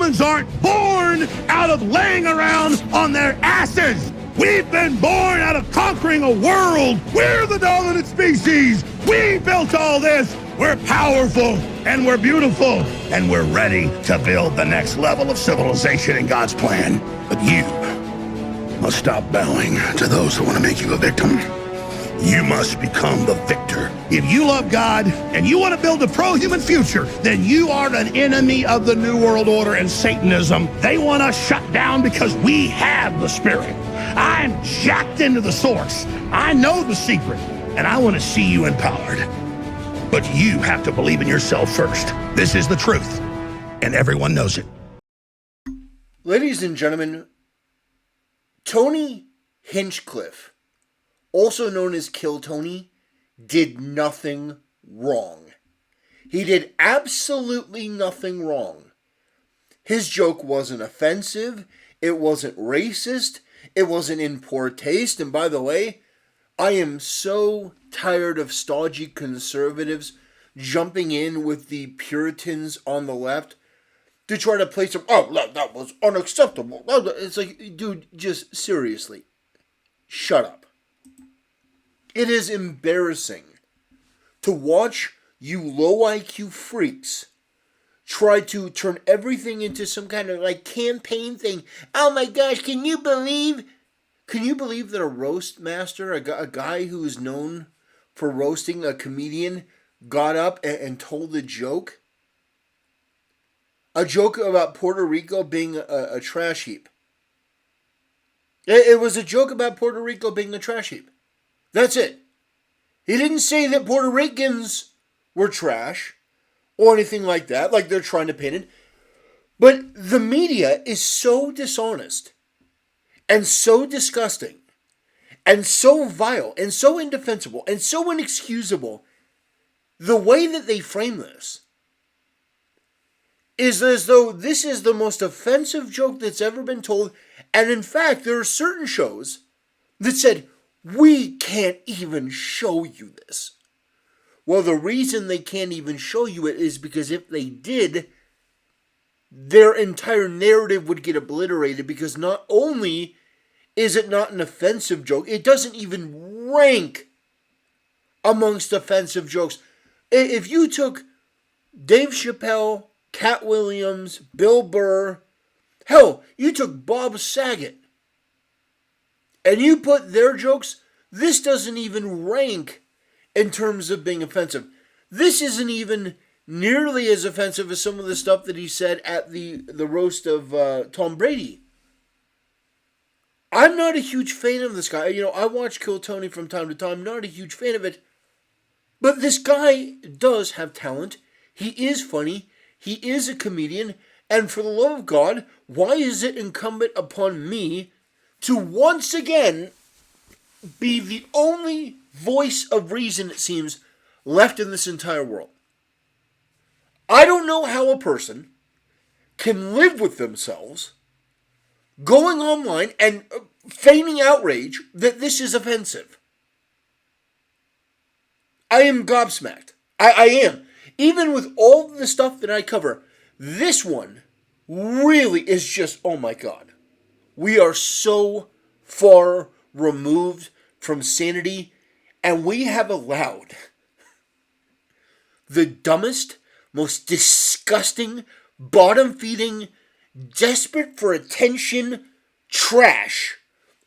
Humans aren't born out of laying around on their asses. We've been born out of conquering a world. We're the dominant species. We built all this. We're powerful and we're beautiful and we're ready to build the next level of civilization in God's plan. But you must stop bowing to those who want to make you a victim. You must become the victor. If you love God and you want to build a pro-human future, then you are an enemy of the New World Order and Satanism. They want us shut down because we have the Spirit. I'm jacked into the source. I know the secret, and I want to see you empowered. But you have to believe in yourself first. This is the truth, and everyone knows it. Ladies and gentlemen, Tony Hinchcliffe, also known as Kill Tony, did nothing wrong. He did absolutely nothing wrong. His joke wasn't offensive, it wasn't racist, it wasn't in poor taste, and by the way, I am so tired of stodgy conservatives jumping in with the Puritans on the left to try to play some, that was unacceptable. It's like, dude, just seriously, shut up. It is embarrassing to watch you low IQ freaks try to turn everything into some kind of like campaign thing. Oh my gosh, can you believe that a roast master, a guy who is known for roasting a comedian, got up and told a joke? A joke about Puerto Rico being a trash heap. It was a joke about Puerto Rico being a trash heap. That's it. He didn't say that Puerto Ricans were trash or anything like that, like they're trying to paint it. But the media is so dishonest and so disgusting and so vile and so indefensible and so inexcusable. The way that they frame this is as though this is the most offensive joke that's ever been told. And in fact, there are certain shows that said, we can't even show you this. Well, the reason they can't even show you it is because if they did, their entire narrative would get obliterated, because not only is it not an offensive joke, it doesn't even rank amongst offensive jokes. If you took Dave Chappelle, Cat Williams, Bill Burr, hell, you took Bob Saget, and you put their jokes, this doesn't even rank in terms of being offensive. This isn't even nearly as offensive as some of the stuff that he said at the roast of Tom Brady. I'm not a huge fan of this guy. You know, I watch Kill Tony from time to time. Not a huge fan of it. But this guy does have talent. He is funny. He is a comedian. And for the love of God, why is it incumbent upon me to once again be the only voice of reason, it seems, left in this entire world? I don't know how a person can live with themselves going online and feigning outrage that this is offensive. I am gobsmacked. I am. Even with all the stuff that I cover, this one really is just, oh my God. We are so far removed from sanity, and we have allowed the dumbest, most disgusting, bottom-feeding, desperate for attention trash.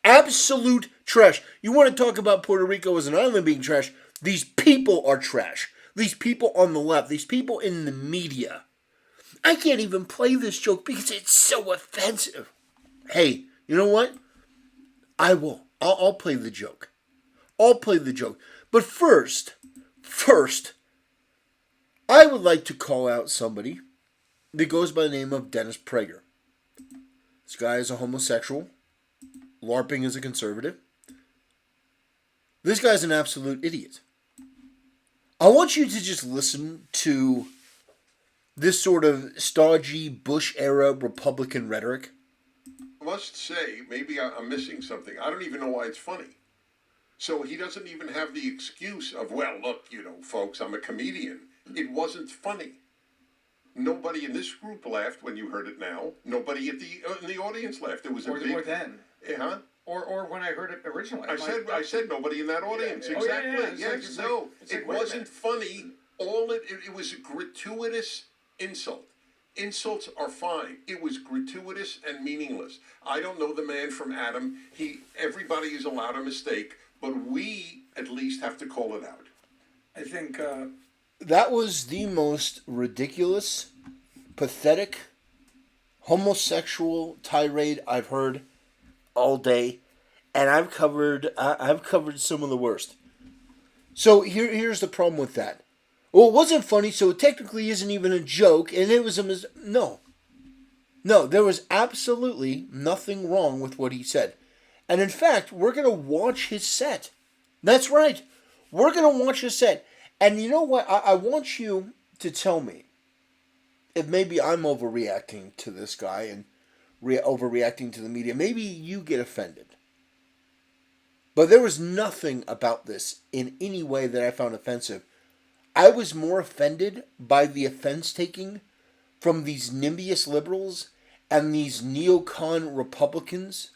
Absolute trash. You want to talk about Puerto Rico as an island being trash? These people are trash. These people on the left. These people in the media. I can't even play this joke because it's so offensive. Hey, you know what? I will. I'll play the joke. I'll play the joke. But first, I would like to call out somebody that goes by the name of Dennis Prager. This guy is a homosexual. LARPing is a conservative. This guy's an absolute idiot. I want you to just listen to this sort of stodgy Bush-era Republican rhetoric. I must say, maybe I'm missing something. I don't even know why it's funny. So he doesn't even have the excuse of, well, look, folks, I'm a comedian. It wasn't funny. Nobody in this group laughed when you heard it now. Nobody in the audience laughed. It was a big... Or then. Huh? Or when I heard it originally. I said nobody in that audience. Yeah. Exactly. Oh, yeah. Yes. No. It wasn't funny. It was a gratuitous insult. Insults are fine. It was gratuitous and meaningless. I don't know the man from Adam. Everybody is allowed a mistake, but we at least have to call it out. I think that was the most ridiculous, pathetic, homosexual tirade I've heard all day, and I've covered some of the worst. So here's the problem with that. Well, it wasn't funny, so it technically isn't even a joke, and it was no, there was absolutely nothing wrong with what he said. And in fact, we're going to watch his set. That's right. We're going to watch his set. And you know what? I want you to tell me if maybe I'm overreacting to this guy and overreacting to the media. Maybe you get offended. But there was nothing about this in any way that I found offensive. I was more offended by the offense taking from these nimbyist liberals and these neocon Republicans.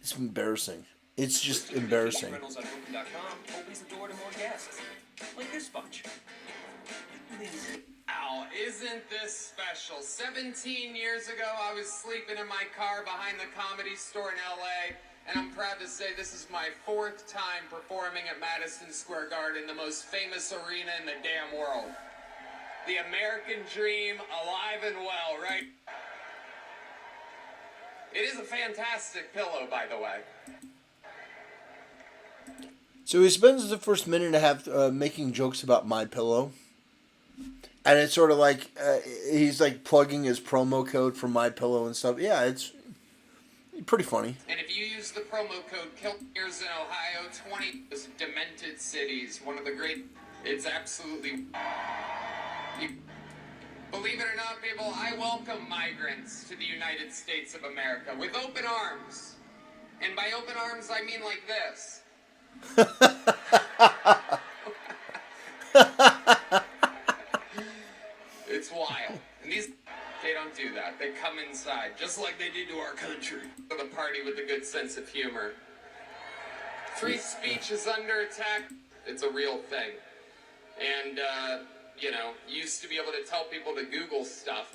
It's embarrassing. It's just embarrassing. Rentals on Booking.com opens the door to more guests, like this bunch. Wow, isn't this special? 17 years ago, I was sleeping in my car behind the Comedy Store in LA, and I'm proud to say this is my 4th time performing at Madison Square Garden, the most famous arena in the damn world. The American dream, alive and well, right? It is a fantastic pillow, by the way. So he spends the first minute and a half making jokes about My Pillow. And it's sort of like he's like plugging his promo code for My Pillow and stuff. Yeah, it's pretty funny. And if you use the promo code KILLERS in Ohio, 20 demented cities, one of the great, it's absolutely... Believe it or not, people, I welcome migrants to the United States of America with open arms. And by open arms, I mean like this. It's wild. And they don't do that. They come inside, just like they did to our country. For the party with a good sense of humor. Free speech is under attack. It's a real thing. And, used to be able to tell people to Google stuff.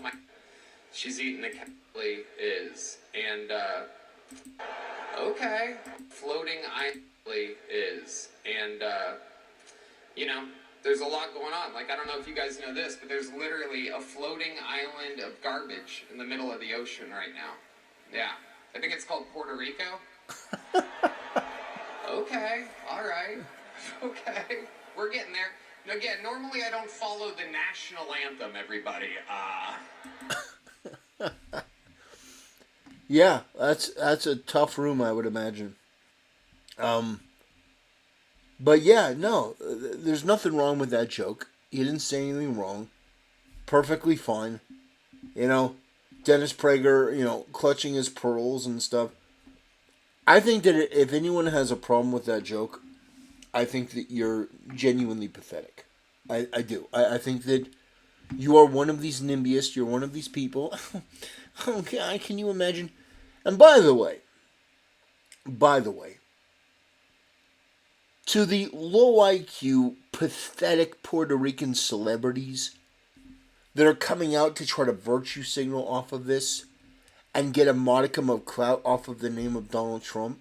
She's eating the Kelly is. And, okay. Floating island is. And, there's a lot going on. Like, I don't know if you guys know this, but there's literally a floating island of garbage in the middle of the ocean right now. Yeah. I think it's called Puerto Rico. Okay. All right. Okay. We're getting there. Now, again, normally I don't follow the national anthem, everybody. Yeah, that's a tough room, I would imagine. But yeah, no, there's nothing wrong with that joke. He didn't say anything wrong. Perfectly fine. Dennis Prager, clutching his pearls and stuff. I think that if anyone has a problem with that joke, I think that you're genuinely pathetic. I do. I think that you are one of these nimbyists. You're one of these people. Oh, God, can you imagine? And by the way, to the low IQ, pathetic Puerto Rican celebrities that are coming out to try to virtue signal off of this and get a modicum of clout off of the name of Donald Trump,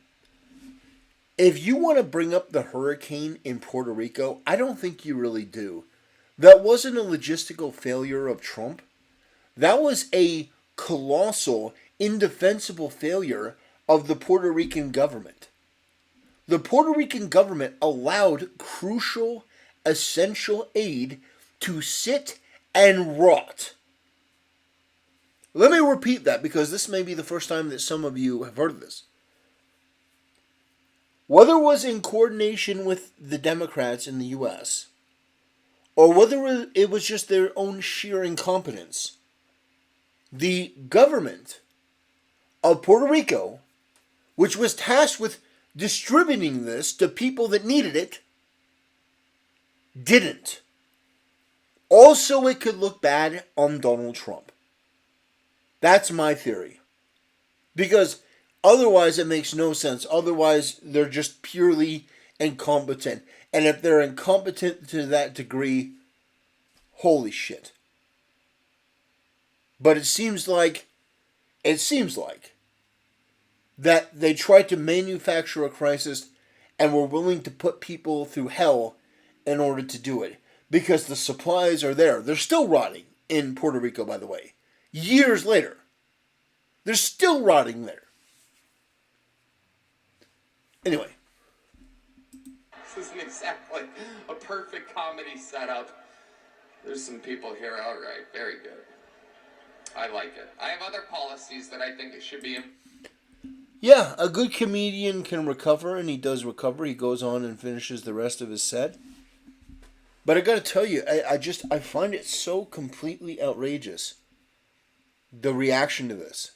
if you want to bring up the hurricane in Puerto Rico, I don't think you really do. That wasn't a logistical failure of Trump. That was a colossal, indefensible failure of the Puerto Rican government. The Puerto Rican government allowed crucial, essential aid to sit and rot. Let me repeat that because this may be the first time that some of you have heard of this. Whether it was in coordination with the Democrats in the U.S., or whether it was just their own sheer incompetence, the government of Puerto Rico, which was tasked with distributing this to people that needed it, didn't. Also, it could look bad on Donald Trump. That's my theory. Because otherwise it makes no sense. Otherwise, they're just purely incompetent. And if they're incompetent to that degree, holy shit. But it seems like that they tried to manufacture a crisis and were willing to put people through hell in order to do it. Because the supplies are there. They're still rotting in Puerto Rico, by the way. Years later. They're still rotting there. Anyway. This isn't exactly a perfect comedy setup. There's some people here, all right, very good. I like it. I have other policies that I think it should be in. Yeah, a good comedian can recover, and he does recover. He goes on and finishes the rest of his set. But I gotta tell you, I find it so completely outrageous. The reaction to this.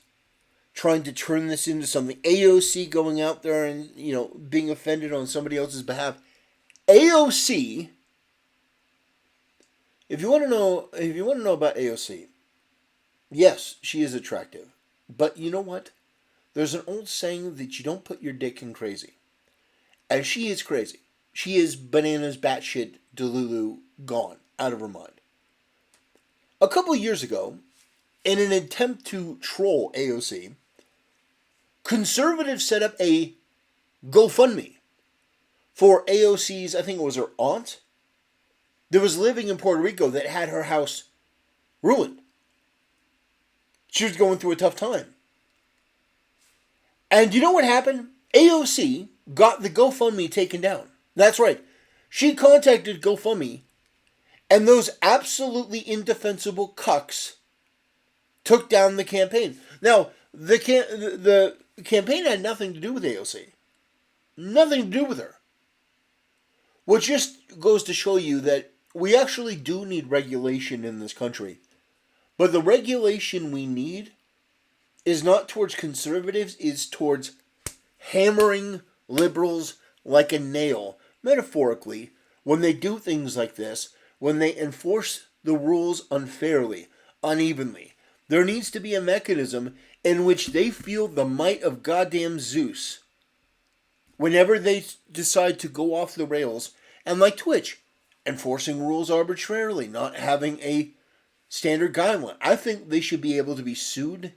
Trying to turn this into something. AOC going out there and, being offended on somebody else's behalf. AOC, if you want to know about AOC, yes, she is attractive. But you know what? There's an old saying that you don't put your dick in crazy. And she is crazy. She is bananas, batshit, delulu, gone, out of her mind. A couple of years ago, in an attempt to troll AOC, conservatives set up a GoFundMe for AOC's, I think it was her aunt, that was living in Puerto Rico that had her house ruined. She was going through a tough time. And you know what happened? AOC got the GoFundMe taken down. That's right. She contacted GoFundMe, and those absolutely indefensible cucks took down the campaign. Now, the campaign had nothing to do with AOC. Nothing to do with her. Which just goes to show you that we actually do need regulation in this country. But the regulation we need is not towards conservatives, it's towards hammering liberals like a nail, metaphorically, when they do things like this, when they enforce the rules unfairly, unevenly. There needs to be a mechanism in which they feel the might of goddamn Zeus whenever they decide to go off the rails, and like Twitch, enforcing rules arbitrarily, not having a standard guideline. I think they should be able to be sued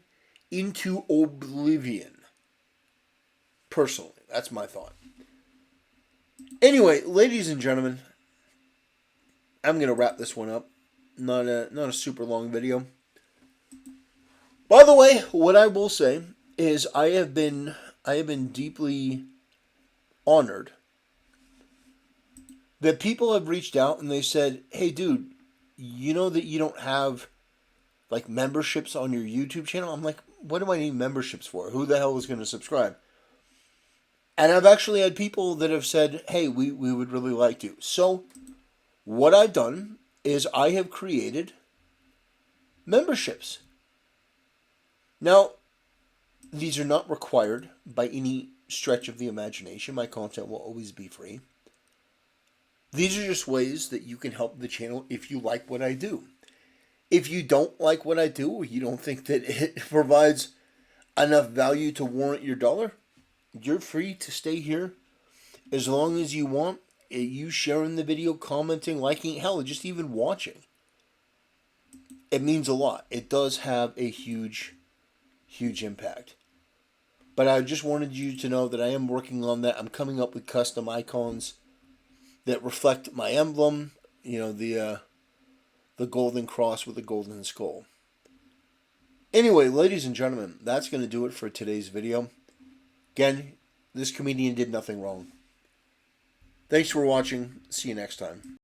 into oblivion. Personally, that's my thought. Anyway, ladies and gentlemen, I'm going to wrap this one up. Not a super long video. By the way, what I will say is I have been deeply honored that people have reached out and they said, "Hey dude, you know that you don't have like memberships on your YouTube channel?" I'm like, what do I need memberships for? Who the hell is going to subscribe? And I've actually had people that have said, "Hey, we would really like to." So what I've done is I have created memberships. Now, these are not required by any stretch of the imagination. My content will always be free. These are just ways that you can help the channel if you like what I do. If you don't like what I do, or you don't think that it provides enough value to warrant your dollar, you're free to stay here as long as you want. You sharing the video, commenting, liking, hell, just even watching. It means a lot. It does have a huge impact. But I just wanted you to know that I am working on that. I'm coming up with custom icons that reflect my emblem, the golden cross with the golden skull. Anyway, ladies and gentlemen, that's going to do it for today's video. Again, this comedian did nothing wrong. Thanks for watching. See you next time.